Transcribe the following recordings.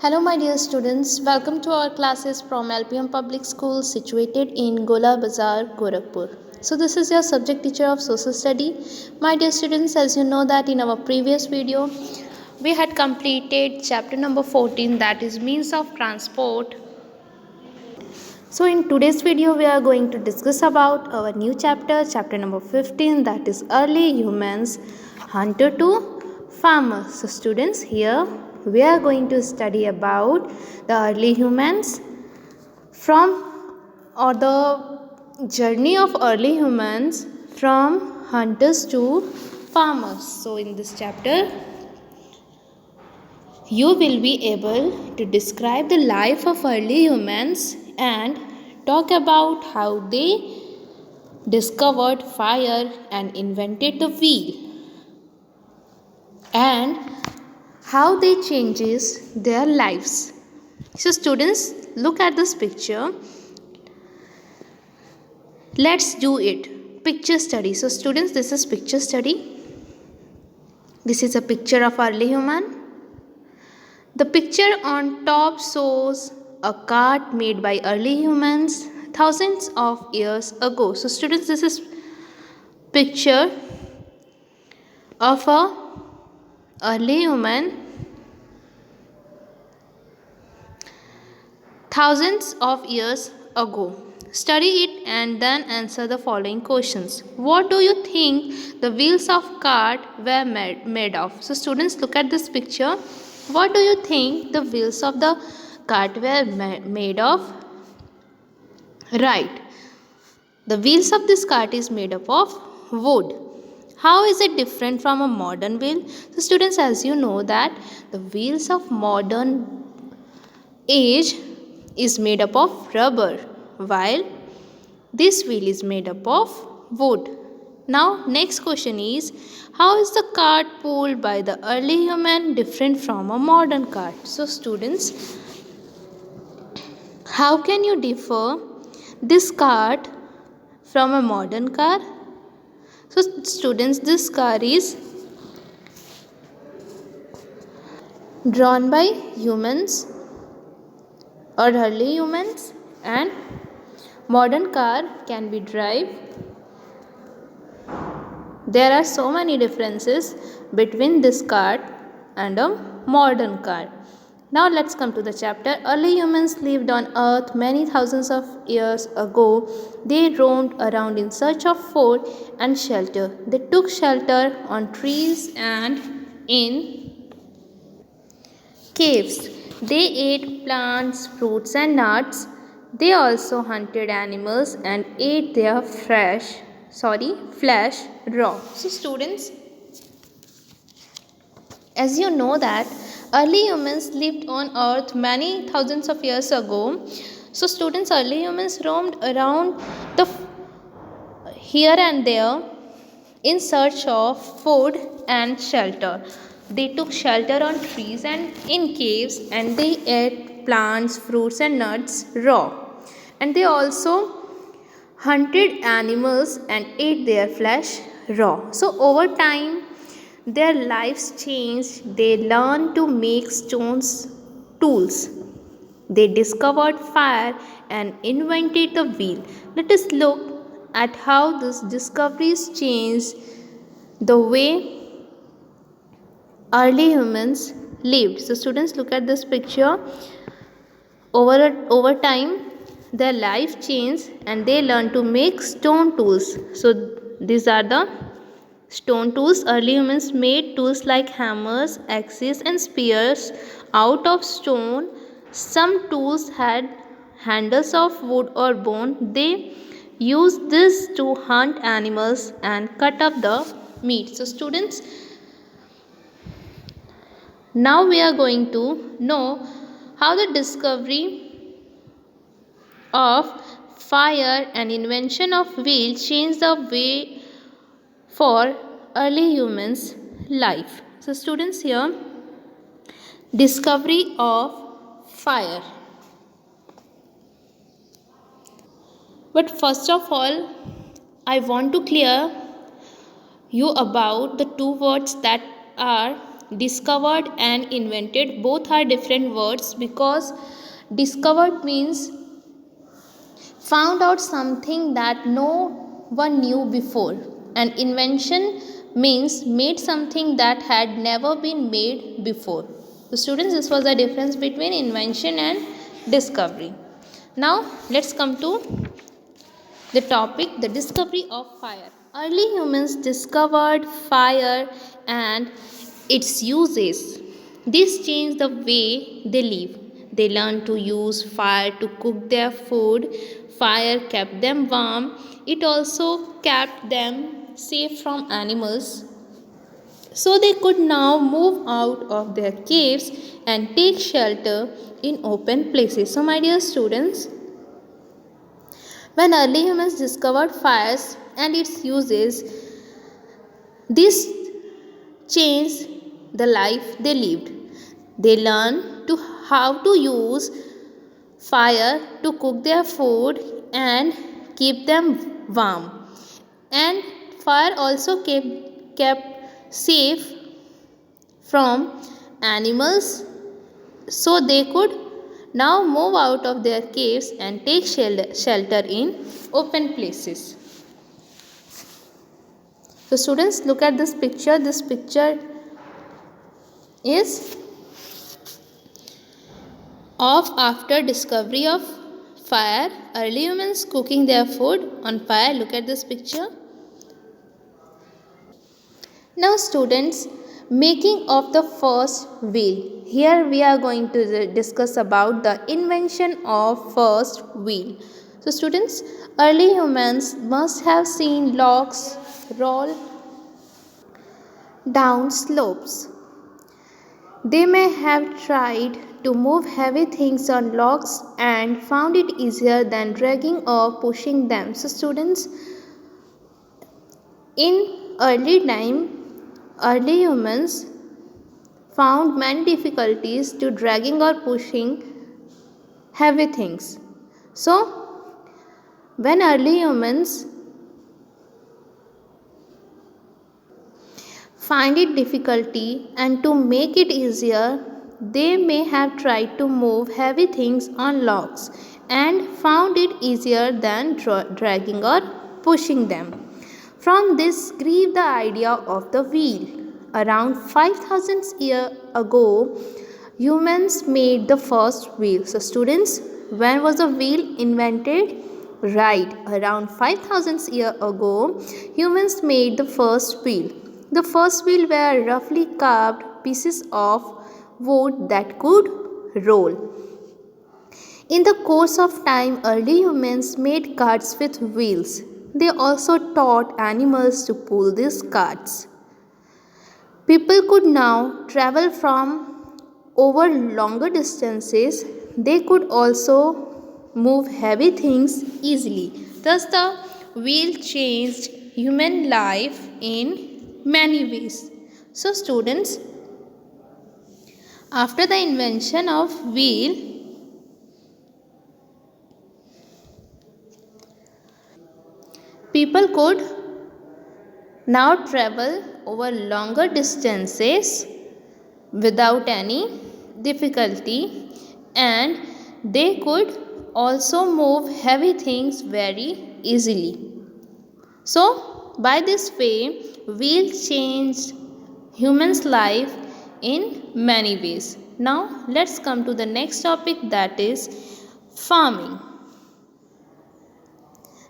Hello, my dear students. Welcome to our classes from LPM Public School situated in Gola Bazar, Gorakhpur. So, this is your subject teacher of social study. My dear students, as you know that in our previous video, we had completed chapter number 14, that is means of transport. So, in today's video, we are going to discuss about our new chapter, chapter number 15, that is early humans, hunter to farmer. So, students, here we are going to study about the early humans from or the journey of early humans from hunters to farmers. So, in this chapter, you will be able to describe the life of early humans and talk about how they discovered fire and invented the wheel and how they changes their lives. So students, look at this picture. Let's do it. Picture study. So students, this is picture study. This is a picture of early human. The picture on top shows a cart made by early humans thousands of years ago. So students, this is picture of a early human thousands of years ago. Study it and then answer the following questions. What do you think the wheels of cart were made of? So students, look at this picture. What do you think the wheels of the cart were made of? Right. The wheels of this cart is made up of wood. How is it different from a modern wheel? So students, as you know that the wheels of modern age is made up of rubber while this wheel is made up of wood. Now next question is, how is the cart pulled by the early human different from a modern cart? So students, how can you differ this cart from a modern car? So students, this car is drawn by humans or early humans, and modern car can be drive. There are so many differences between this car and a modern car. Now let's come to the chapter. Early humans lived on earth many thousands of years ago. They roamed around in search of food and shelter. They took shelter on trees and in caves. They ate plants, fruits and nuts. They also hunted animals and ate their flesh raw. So students, as you know that early humans lived on earth many thousands of years ago. So students, early humans roamed around the here and there in search of food and shelter. They took shelter on trees and in caves, and they ate plants, fruits and nuts raw. And they also hunted animals and ate their flesh raw. So over time their lives changed. They learned to make stones tools. They discovered fire and invented the wheel. Let us look at how these discoveries changed the way early humans lived. So students, look at this picture. Over time their life changed and they learned to make stone tools. So these are the stone tools. Early humans made tools like hammers, axes and spears out of stone. Some tools had handles of wood or bone. They used this to hunt animals and cut up the meat. So students, now we are going to know how the discovery of fire and invention of wheel changed the way for early humans life. So students, here discovery of fire. But first of all, I want to clear you about the two words that are Discovered and invented both are different words, because discovered means found out something that no one knew before, and invention means made something that had never been made before. So students, this was the difference between invention and discovery. Now let's come to the topic, the discovery of fire. Early humans discovered fire and its uses. This changed the way they live. They learned to use fire to cook their food. Fire kept them warm. It also kept them safe from animals. So they could now move out of their caves and take shelter in open places. So, my dear students, when early humans discovered fires and its uses, this changed the life they lived. They learned to how to use fire to cook their food and keep them warm. And fire also kept safe from animals, so they could now move out of their caves and take shelter in open places. So students, look at this picture. This picture is of after discovery of fire, early humans cooking their food on fire. Look at this picture. Now students, making of the first wheel. Here we are going to discuss about the invention of first wheel. So students, early humans must have seen logs roll down slopes. They may have tried to move heavy things on logs and found it easier than dragging or pushing them. So students, in early humans found many difficulties to dragging or pushing heavy things. So, when early humans find it difficulty and to make it easier, they may have tried to move heavy things on logs and found it easier than dragging or pushing them. From this grew the idea of the wheel. Around 5000 years ago, humans made the first wheel. So students, when was the wheel invented? Right, around 5000 years ago, humans made the first wheel. The first wheel were roughly carved pieces of wood that could roll. In the course of time, early humans made carts with wheels. They also taught animals to pull these carts. People could now travel from over longer distances. They could also move heavy things easily. Thus, the wheel changed human life in many ways. So, students, after the invention of wheel, people could now travel over longer distances without any difficulty, and they could also move heavy things very easily. So, by this way, wheel changed humans' life in many ways. Now, let's come to the next topic, that is farming.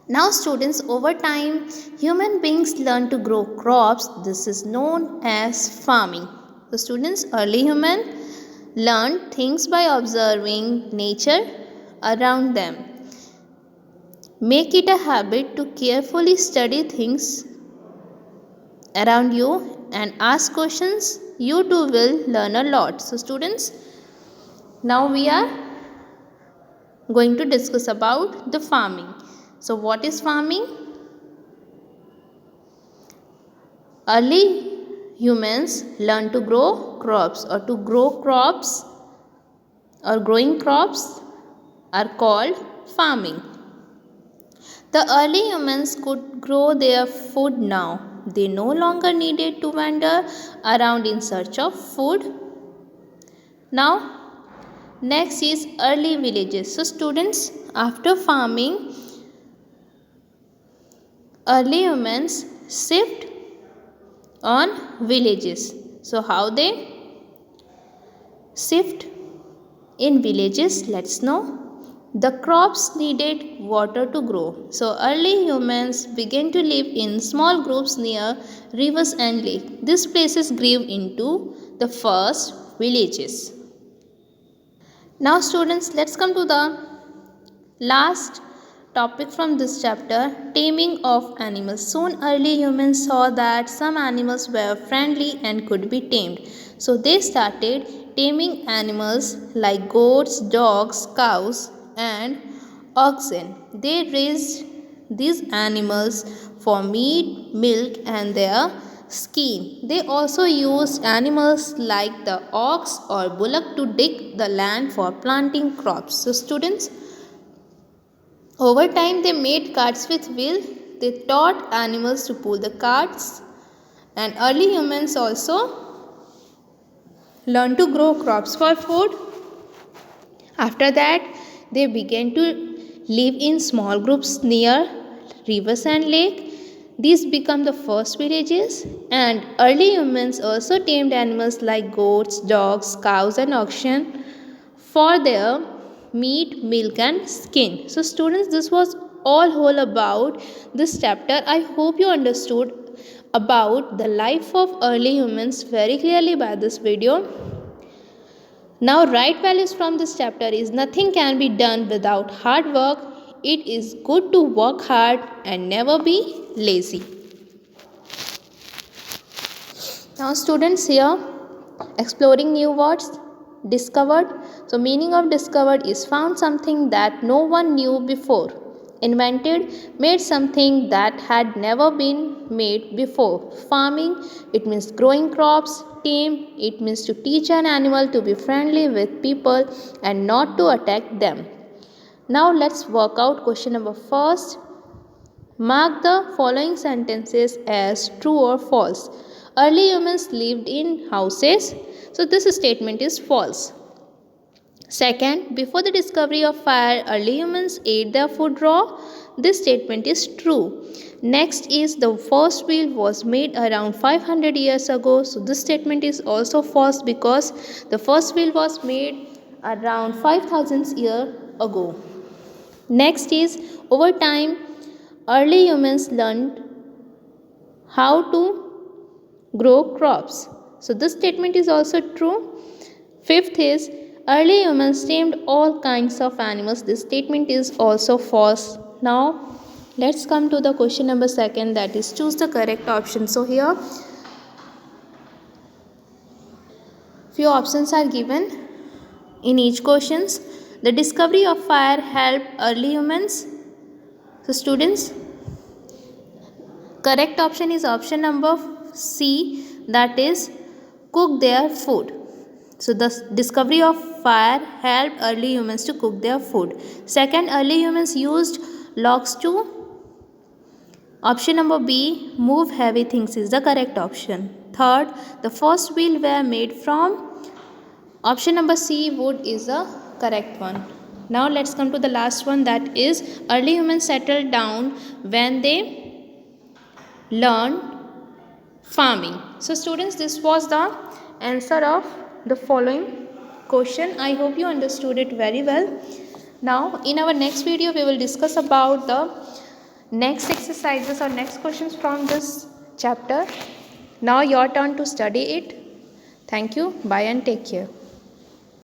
Now students, over time, human beings learn to grow crops. This is known as farming. The students, early human learned things by observing nature around them. Make it a habit to carefully study things around you and ask questions. You too will learn a lot. So students, now we are going to discuss about the farming. So what is farming? Early humans learned to grow crops, or to grow crops or growing crops are called farming. The early humans could grow their food now. They no longer needed to wander around in search of food. Now, next is early villages. So, students, after farming, early humans shift on villages. So, how they shift in villages? Let's know. The crops needed water to grow. So, early humans began to live in small groups near rivers and lakes. These places grew into the first villages. Now, students, let's come to the last topic from this chapter, taming of animals. Soon early humans saw that some animals were friendly and could be tamed. So they started taming animals like goats, dogs, cows and oxen. They raised these animals for meat, milk and their skin. They also used animals like the ox or bullock to dig the land for planting crops. So students, over time, they made carts with wheels. They taught animals to pull the carts, and early humans also learned to grow crops for food. After that, they began to live in small groups near rivers and lakes. These become the first villages, and early humans also tamed animals like goats, dogs, cows, and oxen for their meat, milk, and skin. So, students, this was all about this chapter. I hope you understood about the life of early humans very clearly by this video. Now, right values from this chapter is nothing can be done without hard work. It is good to work hard and never be lazy. Now, students, here exploring new words. Discovered. So, meaning of discovered is found something that no one knew before. Invented, made something that had never been made before. Farming, it means growing crops. Tame, it means to teach an animal to be friendly with people and not to attack them. Now let's work out question number first. Mark the following sentences as true or false. Early humans lived in houses, so this statement is false. Second, before the discovery of fire, early humans ate their food raw. This statement is true. Next is the first wheel was made around 500 years ago. So this statement is also false because the first wheel was made around 5000 years ago. Next is over time, early humans learned how to grow crops. So this statement is also true. Fifth is early humans tamed all kinds of animals. This statement is also false. Now let's come to the question number second, that is choose the correct option. So here few options are given in each questions. The discovery of fire helped early humans. So students, correct option is option number C, that is cook their food. So the discovery of fire helped early humans to cook their food. Second, early humans used logs to. Option number B, move heavy things is the correct option. Third, the first wheel were made from. Option number C, wood is the correct one. Now let's come to the last one, that is early humans settled down when they learned farming. So students, this was the answer of the following question. I hope you understood it very well. Now in our next video we will discuss about the next exercises or next questions from this chapter. Now your turn to study it. Thank you. Bye and take care.